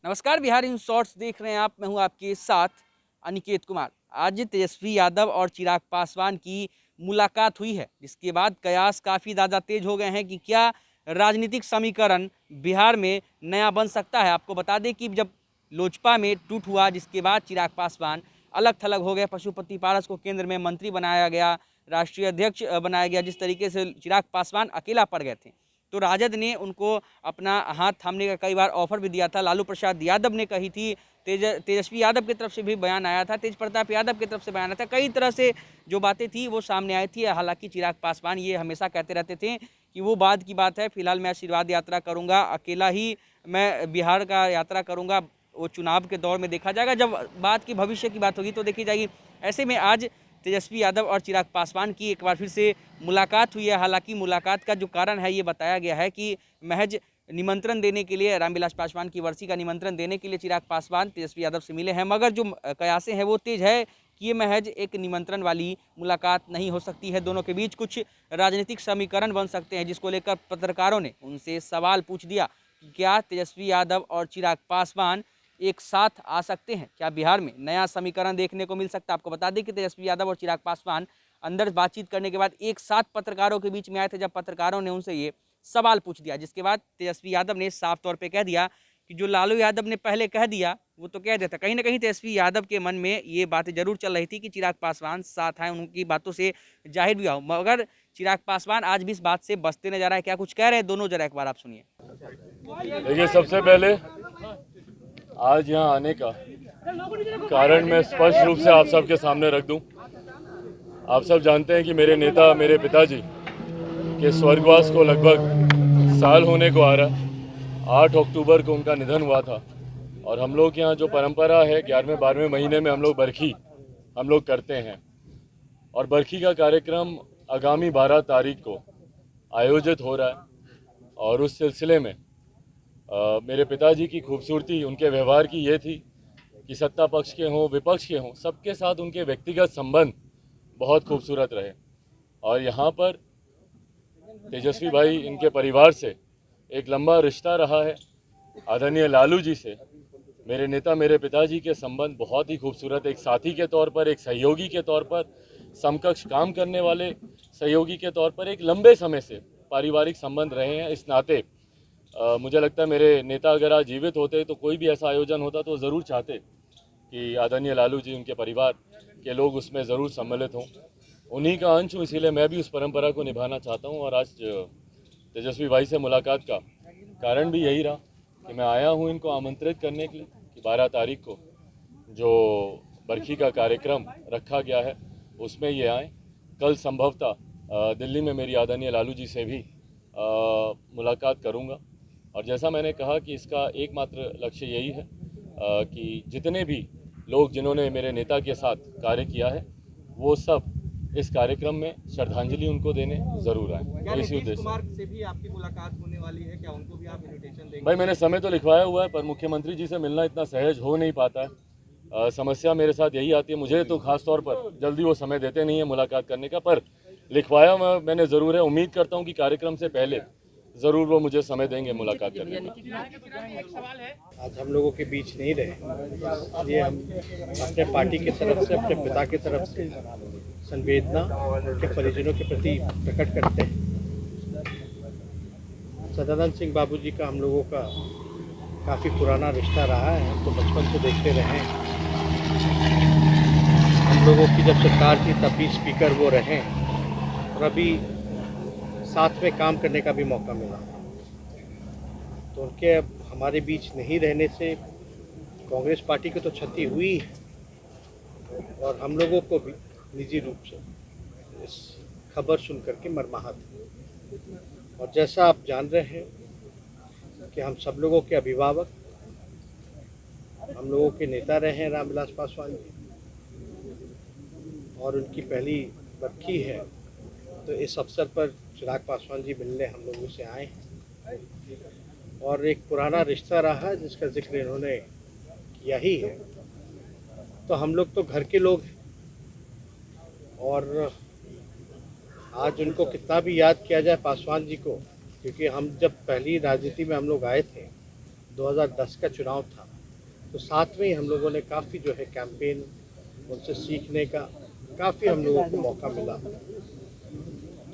नमस्कार, Bihar in shorts देख रहे हैं आप। मैं हूं आपके साथ अनिकेत कुमार। आज तेजस्वी यादव और चिराग पासवान की मुलाकात हुई है, जिसके बाद कयास काफ़ी ज़्यादा तेज हो गए हैं कि क्या राजनीतिक समीकरण बिहार में नया बन सकता है। आपको बता दें कि जब लोजपा में टूट हुआ, जिसके बाद चिराग पासवान अलग थलग हो गए, पशुपति पारस को केंद्र में मंत्री बनाया गया, राष्ट्रीय अध्यक्ष बनाया गया, जिस तरीके से चिराग पासवान अकेला पड़ गए थे, तो राजद ने उनको अपना हाथ थामने का कई बार ऑफर भी दिया था। लालू प्रसाद यादव ने कही थी, तेजस्वी यादव की तरफ से भी बयान आया था, तेज प्रताप यादव की तरफ से बयान आया था, कई तरह से जो बातें थी वो सामने आई थी। हालांकि चिराग पासवान ये हमेशा कहते रहते थे कि वो बाद की बात है, फिलहाल मैं आशीर्वाद यात्रा करूँगा, अकेला ही मैं बिहार का यात्रा करूँगा, वो चुनाव के दौर में देखा जाएगा, जब बात की भविष्य की बात होगी तो देखी जाएगी। ऐसे में आज तेजस्वी यादव और चिराग पासवान की एक बार फिर से मुलाकात हुई है। हालांकि मुलाकात का जो कारण है ये बताया गया है कि महज निमंत्रण देने के लिए, रामविलास पासवान की वर्सी का निमंत्रण देने के लिए चिराग पासवान तेजस्वी यादव से मिले हैं, मगर जो कयासें हैं वो तेज है कि ये महज एक निमंत्रण वाली मुलाकात नहीं हो सकती है। दोनों के बीच कुछ राजनीतिक समीकरण बन सकते हैं, जिसको लेकर पत्रकारों ने उनसे सवाल पूछ दिया कि क्या तेजस्वी यादव और चिराग पासवान एक साथ आ सकते हैं, क्या बिहार में नया समीकरण देखने को मिल सकता है। आपको बता दें कि तेजस्वी यादव और चिराग पासवान अंदर बातचीत करने के बाद एक साथ पत्रकारों के बीच में आए थे, जब पत्रकारों ने उनसे ये सवाल पूछ दिया, जिसके बाद तेजस्वी यादव ने साफ तौर पे कह दिया कि जो लालू यादव ने पहले कह दिया वो तो कह देता। कहीं ना कहीं तेजस्वी यादव के मन में ये बातें जरूर चल रही थी कि चिराग पासवान साथ आए, उनकी बातों से जाहिर भी हो, मगर चिराग पासवान आज भी इस बात से बचते नजर आए। क्या कुछ कह रहे हैं दोनों, जरा एक बार आप सुनिए। देखिए, सबसे पहले आज यहाँ आने का कारण मैं स्पष्ट रूप से आप सबके सामने रख दूं। आप सब जानते हैं कि मेरे नेता, मेरे पिताजी के स्वर्गवास को लगभग साल होने को आ रहा। 8 अक्टूबर को उनका निधन हुआ था और हम लोग के यहाँ जो परंपरा है 11वें-12वें महीने में हम लोग बरखी करते हैं और बरखी का कार्यक्रम आगामी 12 तारीख को आयोजित हो रहा है। और उस सिलसिले में मेरे पिताजी की खूबसूरती उनके व्यवहार की ये थी कि सत्ता पक्ष के हों, विपक्ष के हों, सबके साथ उनके व्यक्तिगत संबंध बहुत खूबसूरत रहे। और यहाँ पर तेजस्वी भाई, इनके परिवार से एक लंबा रिश्ता रहा है। आदरणीय लालू जी से मेरे नेता, मेरे पिताजी के संबंध बहुत ही खूबसूरत, एक साथी के तौर पर, एक सहयोगी के तौर पर, समकक्ष काम करने वाले सहयोगी के तौर पर एक लंबे समय से पारिवारिक संबंध रहे हैं। इस नाते मुझे लगता है मेरे नेता अगर आज जीवित होते तो कोई भी ऐसा आयोजन होता तो ज़रूर चाहते कि आदरणीय लालू जी, उनके परिवार के लोग उसमें ज़रूर सम्मिलित हों। उन्हीं का अंश हूँ, इसीलिए मैं भी उस परंपरा को निभाना चाहता हूँ। और आज तेजस्वी भाई से मुलाकात का कारण भी यही रहा कि मैं आया हूँ इनको आमंत्रित करने के लिए कि 12 तारीख को जो बरखी का कार्यक्रम रखा गया है उसमें ये आएँ। कल संभवतः दिल्ली में मेरी आदरणीय लालू जी से भी मुलाकात करूँगा। और जैसा मैंने कहा कि इसका एकमात्र लक्ष्य यही है कि जितने भी लोग जिन्होंने मेरे नेता के साथ कार्य किया है वो सब इस कार्यक्रम में श्रद्धांजलि उनको देने जरूर आए। इसी उद्देश्य कुमार से भी आपकी मुलाकात होने वाली है, क्या उनको भी आप इनविटेशन देंगे? भाई, मैंने समय तो लिखवाया हुआ है, पर मुख्यमंत्री जी से मिलना इतना सहज हो नहीं पाता है। समस्या मेरे साथ यही आती है, मुझे तो खास तौर पर जल्दी वो समय देते नहीं है मुलाकात करने का, पर लिखवाया मैंने ज़रूर है। उम्मीद करता हूँ कि कार्यक्रम से पहले ज़रूर वो मुझे समय देंगे मुलाकात करने का। आज हम लोगों के बीच नहीं रहे, इसलिए हम अपने पार्टी की तरफ से, अपने पिता की तरफ से संवेदना के परिजनों के प्रति प्रकट करते हैं। सदानंद सिंह बाबूजी का हम लोगों का काफ़ी पुराना रिश्ता रहा है, हम तो बचपन से देखते रहे हैं। हम लोगों की जब सरकार थी तब भी स्पीकर वो रहे और अभी साथ में काम करने का भी मौका मिला। तो उनके अब हमारे बीच नहीं रहने से कांग्रेस पार्टी की तो क्षति हुई है और हम लोगों को भी निजी रूप से इस खबर सुन करके मर्माहत है। और जैसा आप जान रहे हैं कि हम सब लोगों के अभिभावक, हम लोगों के नेता रहे हैं रामविलास पासवान जी, और उनकी पहली बरखी है, तो इस अवसर पर चिराग पासवान जी मिलने हम लोगों से आए हैं। और एक पुराना रिश्ता रहा जिसका जिक्र इन्होंने किया ही है, तो हम लोग तो घर के लोग हैं और आज उनको कितना भी याद किया जाए पासवान जी को, क्योंकि हम जब पहली राजनीति में हम लोग आए थे, 2010 का चुनाव था, तो साथ में ही हम लोगों ने काफ़ी जो है कैंपेन उनसे सीखने का काफ़ी हम लोगों को मौका मिला।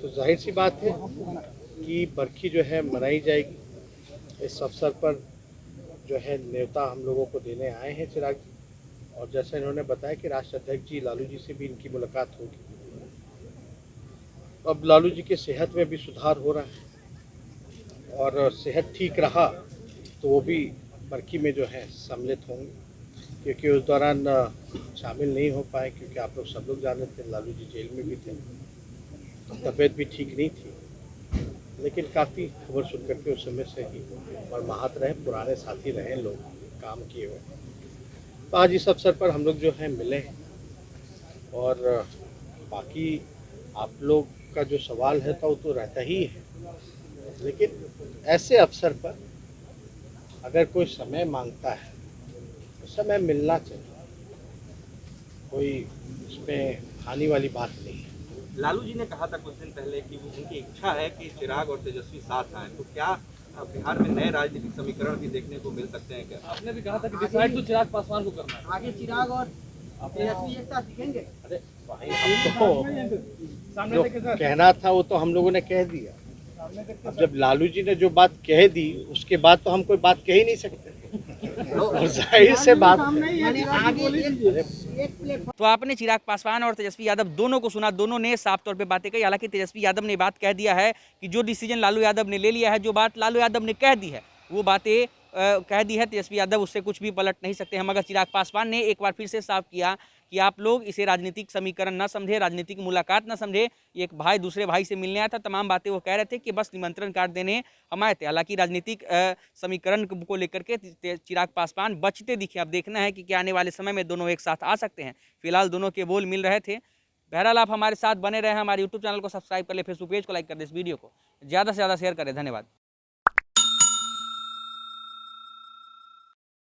तो जाहिर सी बात है कि बरखी जो है मनाई जाएगी। इस अवसर पर जो है न्योता हम लोगों को देने आए हैं चिराग जी, और जैसे इन्होंने बताया कि राष्ट्र अध्यक्ष जी लालू जी से भी इनकी मुलाकात होगी। अब लालू जी की सेहत में भी सुधार हो रहा है और सेहत ठीक रहा तो वो भी बरखी में जो है सम्मिलित होंगे, क्योंकि उस दौरान शामिल नहीं हो पाए क्योंकि आप लोग सब लोग जाने थे लालू जी जेल में भी थे, तबीयत भी ठीक नहीं थी। लेकिन काफ़ी खबर सुन करके उस समय से ही और महत रहे, पुराने साथी रहे लोग काम किए हुए। तो आज इस अवसर पर हम लोग जो है मिले हैं और बाकी आप लोग का जो सवाल है तो वो तो रहता ही है, लेकिन ऐसे अवसर पर अगर कोई समय मांगता है तो समय मिलना चाहिए, कोई इसमें हानि वाली बात नहीं है। लालू जी ने कहा था कुछ दिन पहले कि वो उनकी इच्छा है कि चिराग और तेजस्वी साथ आए, तो क्या बिहार में नए राजनीतिक समीकरण भी देखने को मिल सकते हैं क्या? आपने भी कहा था कि डिसाइड तो चिराग पासवान को करना है। आगे चिराग और तेजस्वी एक साथ दिखेंगे। अरे भाई हम तो जो कहना था वो तो हम लोगों ने कह दिया। अब जब लालू जी ने जो बात कह दी उसके बाद तो हम कोई बात कह ही नहीं सकते। और जाहिर से बात तो आपने चिराग पासवान और तेजस्वी यादव दोनों को सुना, दोनों ने साफ तौर पे बातें कही। हालांकि तेजस्वी यादव ने बात कह दिया है कि जो डिसीजन लालू यादव ने ले लिया है, जो बात लालू यादव ने कह दी है वो बातें कह दी है तेजस्वी यादव, उससे कुछ भी पलट नहीं सकते हैं। मगर चिराग पासवान ने एक बार फिर से साफ किया कि आप लोग इसे राजनीतिक समीकरण न समझे, राजनीतिक मुलाकात न समझे। एक भाई दूसरे भाई से मिलने आया था, तमाम बातें वो कह रहे थे कि बस निमंत्रण कार्ड देने हम आए थे। हालांकि राजनीतिक समीकरण को लेकर के चिराग पासवान बचते दिखे। अब देखना है कि क्या आने वाले समय में दोनों एक साथ आ सकते हैं। फिलहाल दोनों के बोल मिल रहे थे। बहरहाल आप हमारे साथ बने रहे, हमारे यूट्यूब चैनल को सब्सक्राइब कर ले, फेसबुक पेज को लाइक कर दे, इस वीडियो को ज़्यादा से ज़्यादा शेयर करें। धन्यवाद।